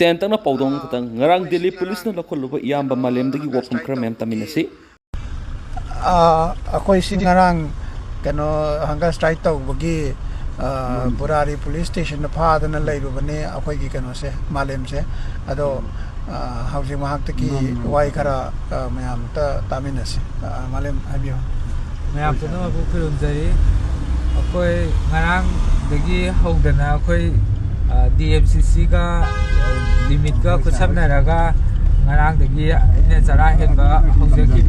extent na paudong katang Ngarang Delhi police na loukhatluba eyamba malem dagi wapham khara mem taminasi akoi si ngarang kano hanga strike tau bagi Burari police station na phadana leiba bane akoi gi kano se malem se ado housing mahak taki wai khara mayam ta taminasi malem habio mayam to no bu khurun jari akoi ngarang dagi hogdana akoi DMCC ka limit ka kusabna raga ngarang dagi ine chara henba hojaki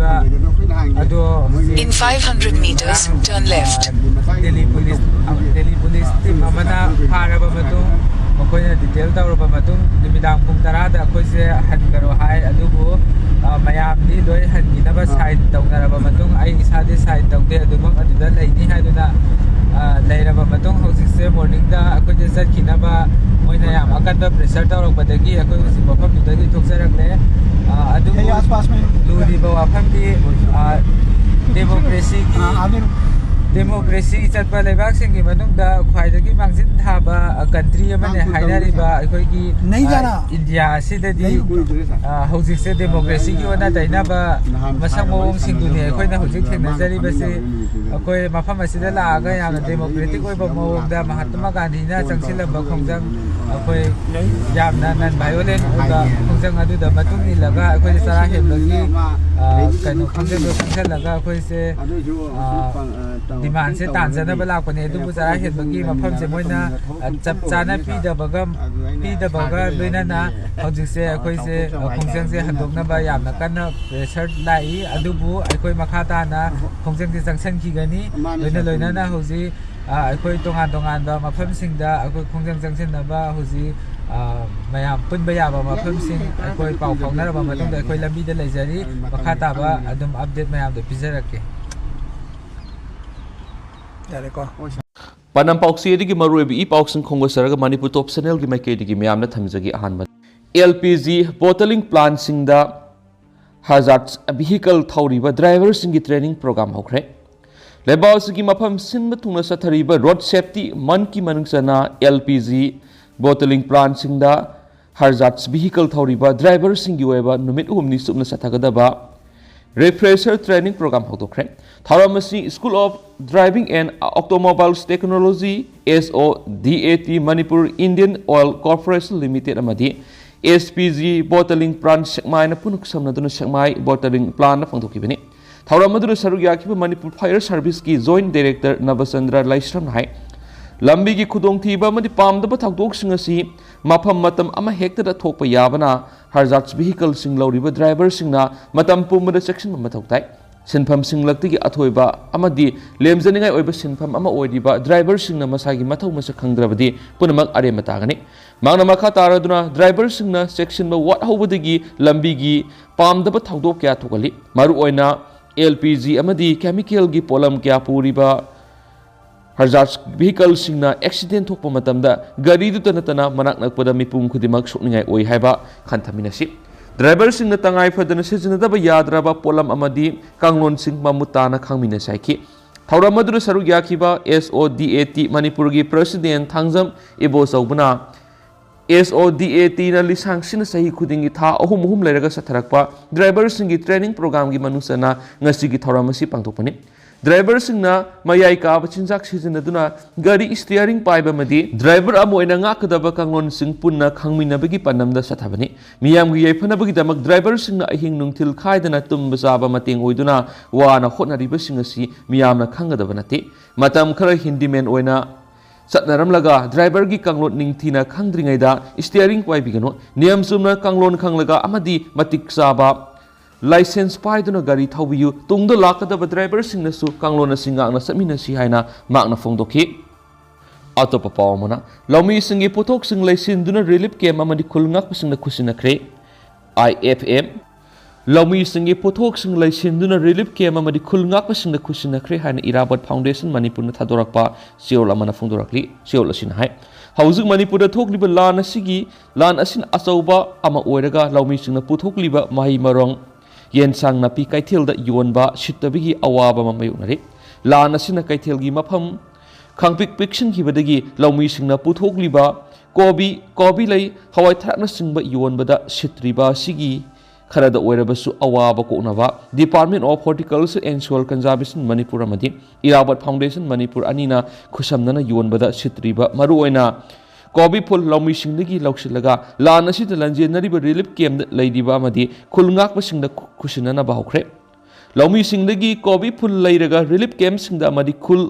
ado in 500 meters turn left. Delhi police team amana pharaba matung makoina detail tawraba matung nimidang pung 10 da akoi se hangaro hai adubu mayam ni loi hanginaba side tawnaraba matung ai isade side tawde adumang aduda leini haiduna leiraba matung hojise morning da akoi je satkinaba moina yam akanba pressure tawrabadagi akoi usi wapham dagi thoksarakle adubu आसपास में luriba wapham di democracy chatpa lebak singi manungda khwaidagi mangsin thaba country amane hainariba aikoigi India sidadi hojikse democracy gi ona dainaba masang mawong singduni aikoina hojik thengna base akoi mafam asida laaga yamna democratic oiba mawongda Mahatma Gandhi na changsilamba khongjang akoi yamna non violent oiba khongjang aduda matung ilaga akoi sara hebagi kanu khongjang khongjalaga akoi se demand se tanjana bala ko ne du sara hebagi mafam se moina chap chana pidabaga loina na hojik se akoi se khongjang se handokna ba yamna kana pressure lai adubu akoi makhata na khongjang se changsan ki gani loina na hoji akoi tongan ba mafam singda akoi khongjang changsen na ba hoji mayam punba yaba mafam sing akoi pau phaunar ba matung da akoi lambi da leijari makhata ba adum update mayam da pijarake Panam pauksi digi marui bi pauksing khongo saraga Manipur top channel gi maike digi miyamna thamjagi ahanba LPG bottling plant singda hazards vehicle thawriba driver singi training program hokre lebaus gi mafam sinma thungna sathariba road safety man ki manungsana LPG bottling plant singda hazards vehicle thawriba driver singi weba numit humni subna sathagadaba refresher training program hokre Tharamasi School of Driving and Automobiles Technology SODAT Manipur Indian Oil Corporation Limited amadi SPG bottling plant sekmai na punuk samnaduna sekmai bottling plant na phangthokibani Tharamaduru sarugyakhiba Manipur Fire Service ki Joint Director Navasandra Laisram hai lambi gi khudong thiba amadi pamdaba thakdok singasi mafam matam ama hekta da thokpa yabana hazards vehicle sing loriba driver singna matam pumada section mathoktai sinpham singlakti athoiba amadi lemjaningai oiba sinpham ama oidiba driver singna masagi mathau masa khangdrabadi punamak are matagani mangna makha taraduna driver singna section ba wat hobadagi lambi gi pamdaba thakdok kya thokali maru oina LPG amadi chemical gi polam kya puriba hazards vehicle singna accident thokpa matamda gari du tanatana manak nakpada mipum khudimak sokningai oi haiba khanthaminasi driver singna tangai phadana sijinadaba yadraba polam amadi kanglon sing mamutana khangmina saiki thauramadu saru yakhiba SODAT Manipur gi president thangjam ibo saubuna SODAT na lisang sina sahi khudingi tha ahum leraga satharakpa driver singi training program gi manusana ngasi gi thauramasi pangthokpani driver singna mayai ka bachinjak sijinaduna gari steering paiba madi driver amoina ngakadaba kanglon sing punna khangminabagi panamda sathabani miyam gi yaifanabagi damak driver singna ahing nungthil khaidana tumba jaba mateng oiduna wana hotnariba singasi miyamna khangadaba nati matam khara hindimen oina satnaramlaga driver gi kanglon ningthina khangdringaida steering paibigano niyam sumna kanglon khanglaga amadi matik jaba license paiduna gari thaubiyu tungdo lakadaba driver singnasu kanglona singakna samina haina makna phongdokhi atopa pawmana lawmi singi pothok sing laisinduna relief camp amadi khulngak singna khusinakre IFM lawmi singi pothok sing laisinduna relief camp amadi khulngak singna khusinakre haina Irabat Foundation Manipur na thadorakpa siol amana phongdorakli siol asin hai Hauzuk Manipur da thokliba lan asin achauba ama oiraga lawmi singna puthokliba mahi marong yensang napi kaithel da yonba shitabigi awaba mamayunari lana sina kaithel gi mafam khangpik piction ki badagi lawmi singna puthokliba kobi lay hawai thrakna singba yonbada sitriba sigi kharada oirabasu awaba koknaba Department of Horticulture and Soil Conservation Manipur amadi Irabat Foundation Manipur anina khusamnana yonbada sitriba maruoina kobi phul laumi singdagi lausilaga lan asida lanjenariba relief camp leidiba amadi khulngak basingda khusinana bahukre laumi singdagi kobi phul leiraga relief camp singda amadi khul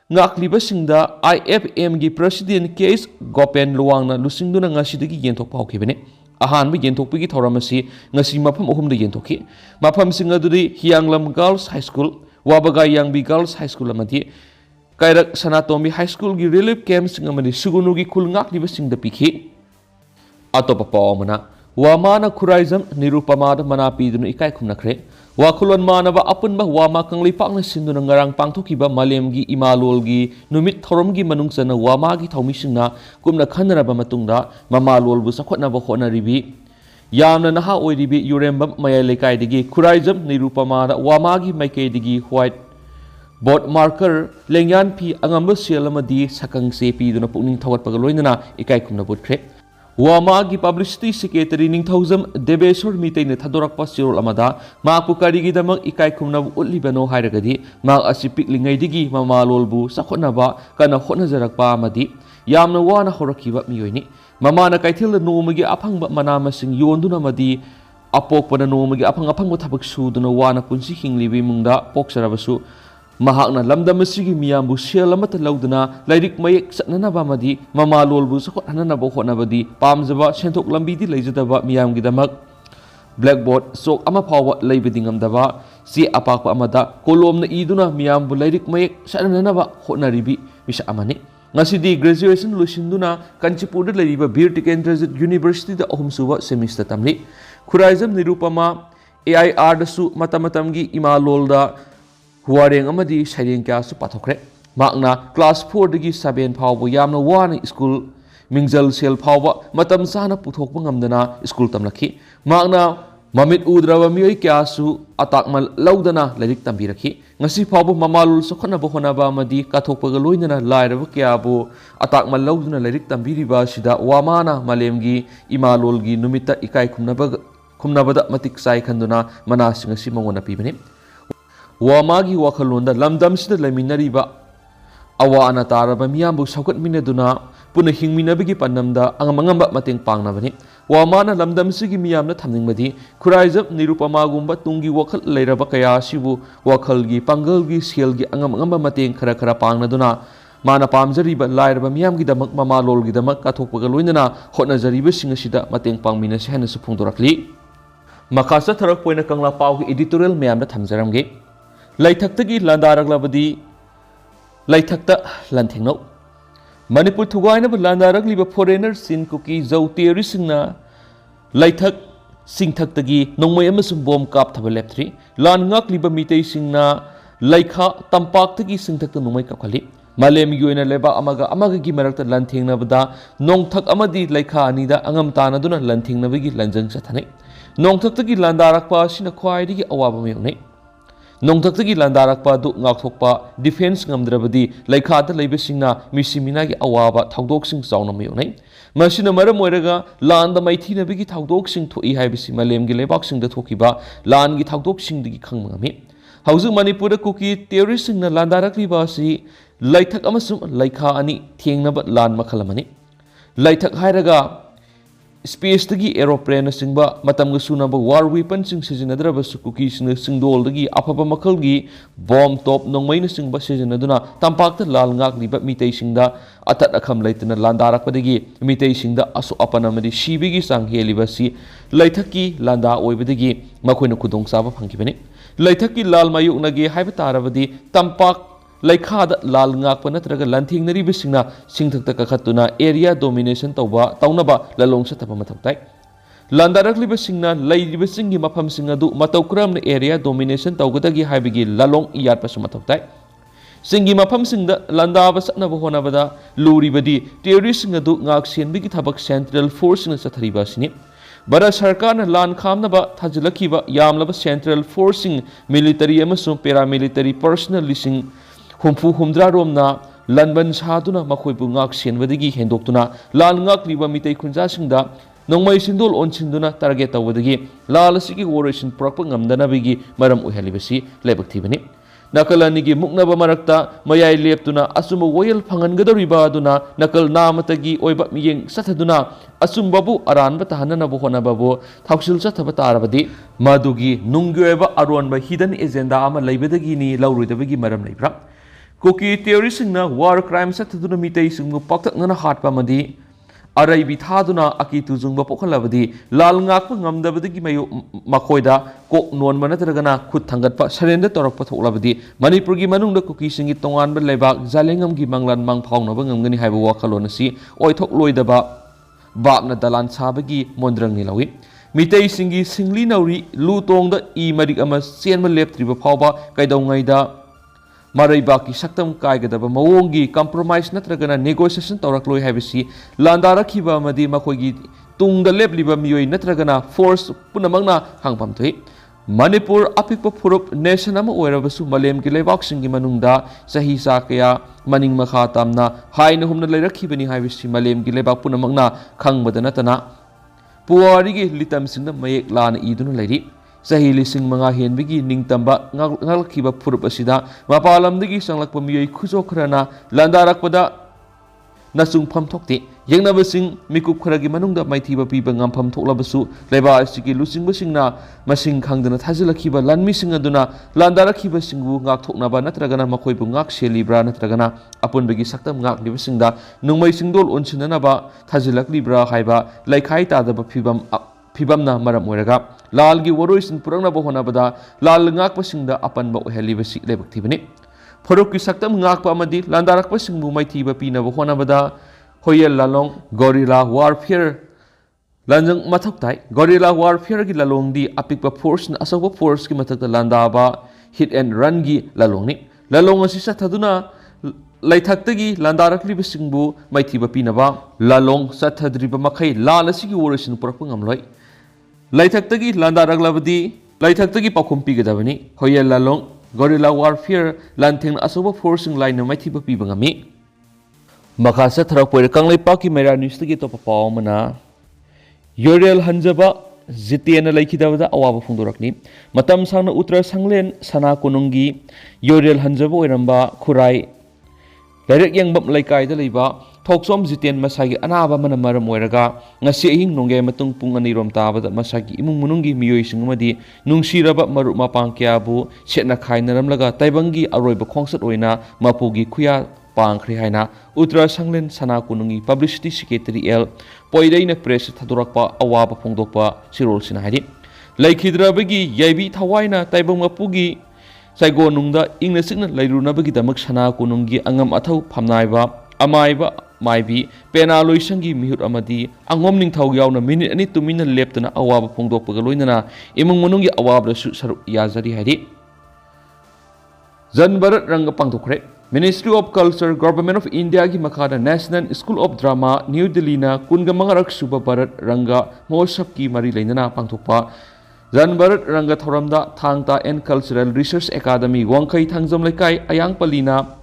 ngakliba singda IFM gi president case Gopen Luangna lusingduna ngasidagi yenthok paukibene ahanba yenthokpigi thoramasi ngasi mafam ahumda yenthoki mafam singaduri Hianglam Girls High School Wabaga Yangbi Girls High School amadi Kairak Sanatomi High School gi relief camp singamadi sugunugi khul ngakliba singda pikhi atopa pawmana wamana khuraizam nirupamada manapidunu ikai khumnakre wakhulon manaba apunba wama kangli pakna sinduna ngarang pangthokiba malemgi imalolgi numit thoromgi manungsana wama gi thaumisingna kumna khanaraba matungda mamalolbu sakhotnaba honaribi yamna naha oiribi yurembam mayalekai digi khuraizam nirupamada wamagi maikeidigi white board marker lengyan pi angamba selamadi sakang sepi duna pukning thawatpaga loinana ikai khumna butkre Wamagi Publicity Secretary Ningthauzam Debesur Mitaina Thadorakpa Sirol Amada Maku Karigidamag Ikai Kumna Ulibano Hairagadi Mag Asipik Lingaidigi Mamalolbu Sakhonaba Kana Honazarakpa Amadi Yamna Wana Horakiba Mioini Mamana Kaitil Nomagi Apang Manama Sing Yonduna Madi Apok Pada Nomagi Apang Apang Tabak Suduna Wana Punsi Hinglibi Munda Poksarabasu Mahakna lamdamasigi miyambu selamata laudana lairik mayek satnanaba amadi mamalolbu sakhothananaba hotnabadi pamjaba senthok lambidi leijadaba miyamgidamak blackboard sok ama phawa leibadi ngamdaba si apakpa amada kolomna iduna miyambu lairik mayek satnanaba hotnaribi misa amani ngasidi graduation lusinduna Kanchipurda leiriba Bir Tikendra University da ahumsuba semester tamli khuraizam nirupama AIR dasu matamatamgi imalolda Huareng amadi saireng kya su pathokre makna class 4 dagi 7 phawbo yamna wana school mingjal sel phawba matam sana puthokpa ngamdana school tamlakhi makna mamit udraba mioi kya su atakmal laudana lairik tambirakhi ngasi phawbo mamalul sokhana bo honaba amadi kathokpa ga loinana lairaba kya bo atakmal lauduna lairik tambiriba sida wamana malemgi imalolgi numita ikai khumnabada matik sai khanduna manasinga si mangona pibane Wamagi wakhalonda lamdam sida laiminariba awa ana taraba miyambu saukat minaduna puna hingminabigi panamda angamangamba mateng pangnabani wamana lamdam sigi miyamna thamningbadi khuraizam nirupamagumba tungi wakhal leiraba kaya sibu wakhalgi pangalgi selgi angamangamba mateng khara khara pangnaduna mana pamjariba lairaba miyamgi damak mamalolgi damak kathokpaga loinana hotnajariba singasida mateng pangmina sehna supungdorakli makasa tharak poina kangla pawgi editorial miyamna thamjaramge Laithakta Landaраglabadi Laithakta Lanthingno Manipur Thugaina Landaragli foreigner sin cookie Zautery Singna Laithak Singthaktagi Nomayam bomb kap Tabaleptri Lan Ngakliba Mite Singna Laika Tampaktagi Singtakta Nomay Kakali Malem Yuena Leba Amaga Amagagi Marakta Lanting Nabada Nongthak Amadi Laika Anida Angam Tanaduna Lanting Navigi Lanjang Satane Nongthaktagi Landarakpa Sina Kwaidi Awabame Nongtaktagi landarakpa du ngakthokpa defense ngamdrabadi laikhata leibesingna misiminagi awaba thawdoksing chauna mayonai masina maram oiraga landa maithina bigi thawdoksing thoi haibisi malemgi lebaksing da thokiba langi thawdoksing digi khangmangami hauju manipur kuki terroristing na landarakli basi laithak amasum laikha ani thengnaba lan makhalamani laithak hairaga space dagi aeroplane singba matamga sunaba war weapon sing sizinadra sukuki sing singdol dagi apaba makalgi bomb top nongmaina singba sizinaduna tampakta lal ngak liba mitei singda atat akham laitana landarakpadagi mitei singda asu apanamadi shibigi sang helibasi laithaki landa oibadagi makoina khudong saba phangkibani laithaki lal mayuknagi haiba tarabadi tampak Laikhada lal ngakpa natraga lanthing naribisingna singthakta kakhatuna area domination taunaba lalong sa tapa mathaktai landarakliba lairibasingi mafam singadu matawkramna area domination tawgadagi haibigi lalong iyat pasu mathaktai singi mafam singda landaba satnaba honabada luribadi terrorist singadu ngak senbigi thabak central force na sathariba sini Bara Sarkarna lan khamnaba thajlakiba yamlaba central forcing military amasung paramilitary personnel lising Humfu Humdra Romna lanban saduna makhoi ngak senbadagi hendokuna lal ngakliba mitei khunjasingda nongmai sindol onsinduna target tawdagi lal asigi operation purakpa ngamdanabigi maram uhalibasi lebak thibani nakalani muknaba marakta mayai leptuna asumba woyal phangangadoriba aduna nakal namatagi oiba miyeng sathaduna asumbabu aranba tahananabu honababu thausil sathaba tarabadi madugi nungyoeba aronba hidden agenda ama leibadagi ni lauruidabagi maram leibra Koki theory singna war crime sathaduna mitei singmu paktaknana hatpa madi Araibi thaduna aki tuzungba pokhalabadi lal ngakpa ngamdabadagi mayu makoida kok non manatragana khut thangatpa surrender torakpa thoklabadi manipurgi manungda kuki singi tonganba lebak jalengam gi manglan mangphawnaba ngamgani haiba wakhalon asi oithok loidaba babna dalan sabagi mondrang ni lawi mitei singi singli nauri lu tongda I marik ama senma leptriba phawba kaidongaida Maraibaki saktam kaigadaba mawongi compromise natragana negotiation tawrakloi habisi landarakhiba amadi makoigi tungda lepliba miyoi natragana force punamangna hangpam thoi Manipur apikpa phurup nation ama oirabasu malem ki leibak singi manungda sahi sa kaya maning makha tamna haina humna leirakhibani habisi malem ki leibak punamangna khangbada natana puwari gi litam singna mayek lana iduna leiri Sahi lising mga henbigi ning tamba ngalkiba purup asida mapalam digi sanglakpa miyoi khuzokrana landarakpada nasung pham thokti yengnabasing mikup kharagi manungda maithiba piba ngampham thoklabasu leba asigi lusingba singna masing khangdana thajilakhiba lanmi sing aduna landarakhiba singbu ngak thoknaba natragana makoibu ngak selibra natragana apunbagi saktam ngak liba singda nungmai singdol onsinanaba thajilaklibra haiba laikhai tadaba Pibamna maram oiraga lal gi woroisin purangna bahonabada lal ngakpa singda apanba oheliba si lebak thibani phorok ki saktam ngakpa amadi landarakpa singbu maithiba pina bahonabada hoyel lalong gorilla warfare lanjang mathok tai gorilla warfare gi lalong di apikpa force na asawa force ki mathakta landaba hit and run gi lalong ni lalong asi sathaduna Laithakhtagi landarakliba singbu maithiba pinaba lalong sathadriba makhai lal asigi woroisin purakpa ngamloi Laithakhtagi landaraklabadi laithakhtagi pakhum pigadabani hoyel lalong gorilla warfare lantheng asoba forcing line maithiba pibangami makasa tharak poir kanglai paki mera news tagi to papawmana yorel hanjaba Zitiana laikidabada awaba phungdorakni matam sangna uttara sanglen sana kunungi yorel hanjaba oiramba khurai Lerek yang bam laikai da leiba thoksom jiten masagi anaba mana maram oiraga ngasi hing nongge matung pung ani rom tabada masagi imung munungi miyoi singmadi nungsiraba maru mapang kyabu setna khainaram laga taibangi aroiba khongsat oina mapugi khuya pangkhri haina uttara sanglen sana kunungi publicity secretary L poireina press thadorakpa awaba phongdokpa sirol sina hadi laikhidrabagi yaibi thawaina taibang mapugi Saigo nungda ingna sikna lairunabagi damak sana kunungi angam athau phamnaiba amaiba maibi pena loisangi mihut amadi angom ningthau yauna minute ani tumina leptana awaba phongdokpaga loinana imung munungi awaba su saru yazari hari Janbarat ranga pangthokre Ministry of Culture Government of India gi makhada National School of Drama New Delhi na kunga mangarak suba barat ranga mohsab ki mari leinana pangthokpa Janbarat ranga thoramda thangta and cultural research academy wangkai thangjam laikai ayang palina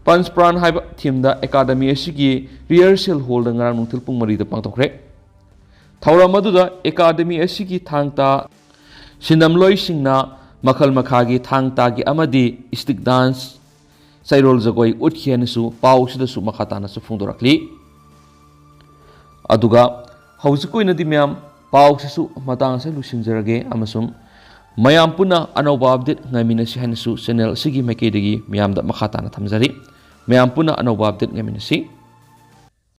panspran haiba thimda academy asigi rehearsal hall da ngarang nungthil pung mari da pangtokre thoram aduda academy asigi thangta sindamloi singna makhal makhagi thangta gi amadi stick dance sairol jagoi utkhianasu pausida su makhatana su phungdorakli aduga hausikoi nadi myam Pausisu matang sa lusinjarage amasum mayam puna anauba update ngaminasi hanasu channel sigi makedagi miyamda makhatana thamjari mayam puna anauba update ngaminasi